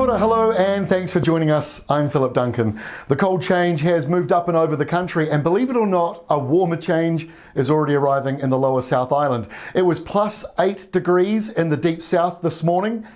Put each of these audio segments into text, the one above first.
Kia ora, hello, and thanks for joining us. I'm Philip Duncan. The cold change has moved up and over the country, and believe it or not, a warmer change is already arriving in the lower South Island. It was plus 8 degrees in the deep south this morning,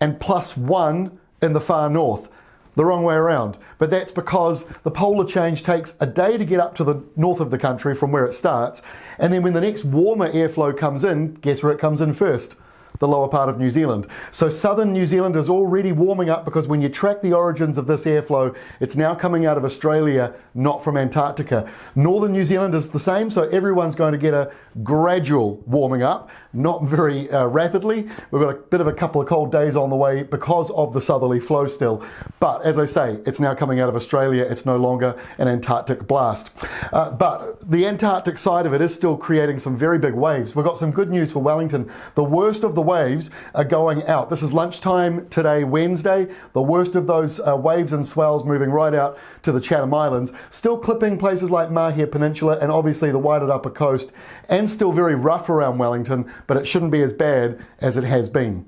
and plus 1 in the far north. The wrong way around. But that's because the polar change takes a day to get up to the north of the country from where it starts, and then when the next warmer airflow comes in, guess where it comes in first? The lower part of New Zealand. So southern New Zealand is already warming up because when you track the origins of this airflow, it's now coming out of Australia, not from Antarctica. Northern New Zealand is the same, so everyone's going to get a gradual warming up, not very rapidly. We've got a bit of a couple of cold days on the way because of the southerly flow still. But as I say, it's now coming out of Australia. It's no longer an Antarctic blast. But the Antarctic side of it is still creating some very big waves. We've got some good news for Wellington. The worst of the waves are going out. This is lunchtime today, Wednesday. The worst of those waves and swells moving right out to the Chatham Islands. Still clipping places like Mahia Peninsula and obviously the wider upper coast, and still very rough around Wellington, but it shouldn't be as bad as it has been.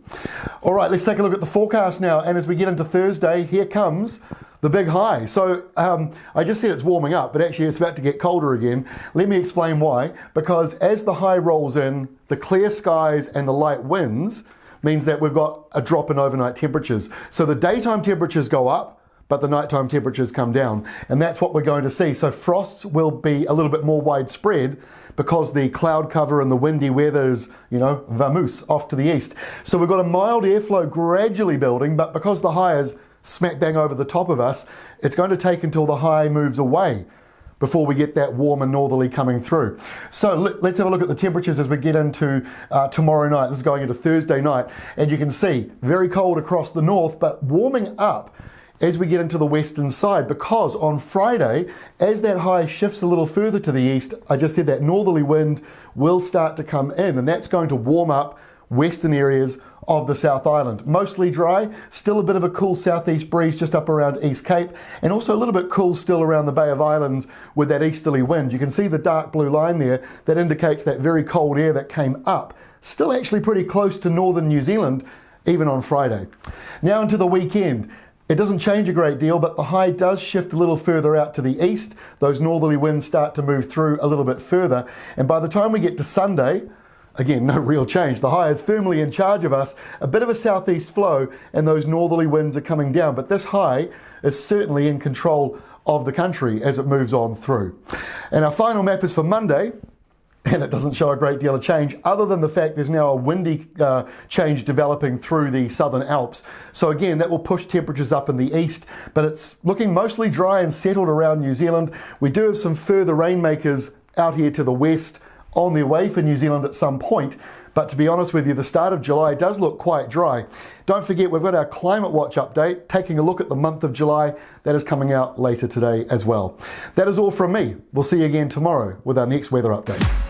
All right, let's take a look at the forecast now. And as we get into Thursday, here comes the big high. So I just said it's warming up, but actually it's about to get colder again. Let me explain why. Because as the high rolls in, the clear skies and the light winds means that we've got a drop in overnight temperatures. So the daytime temperatures go up, but the nighttime temperatures come down. And that's what we're going to see. So frosts will be a little bit more widespread because the cloud cover and the windy weather is, vamoose off to the east. So we've got a mild airflow gradually building, but because the high is smack bang over the top of us, it's going to take until the high moves away before we get that warm and northerly coming through. So let's have a look at the temperatures as we get into tomorrow night. This is going into Thursday night, and you can see very cold across the north, but warming up as we get into the western side, because on Friday, as that high shifts a little further to the east, I just said that northerly wind will start to come in, and that's going to warm up western areas of the South Island. Mostly dry, still a bit of a cool southeast breeze just up around East Cape, and also a little bit cool still around the Bay of Islands with that easterly wind. You can see the dark blue line there that indicates that very cold air that came up. Still actually pretty close to northern New Zealand, even on Friday. Now into the weekend. It doesn't change a great deal, but the high does shift a little further out to the east. Those northerly winds start to move through a little bit further, and by the time we get to Sunday, again, no real change. The high is firmly in charge of us, a bit of a southeast flow, and those northerly winds are coming down. But this high is certainly in control of the country as it moves on through. And our final map is for Monday, and it doesn't show a great deal of change, other than the fact there's now a windy change developing through the southern Alps. So again, that will push temperatures up in the east, but it's looking mostly dry and settled around New Zealand. We do have some further rainmakers out here to the west, on their way for New Zealand at some point, but to be honest with you, the start of July does look quite dry. Don't forget, we've got our Climate Watch update, taking a look at the month of July. That is coming out later today as well. That is all from me. We'll see you again tomorrow with our next weather update.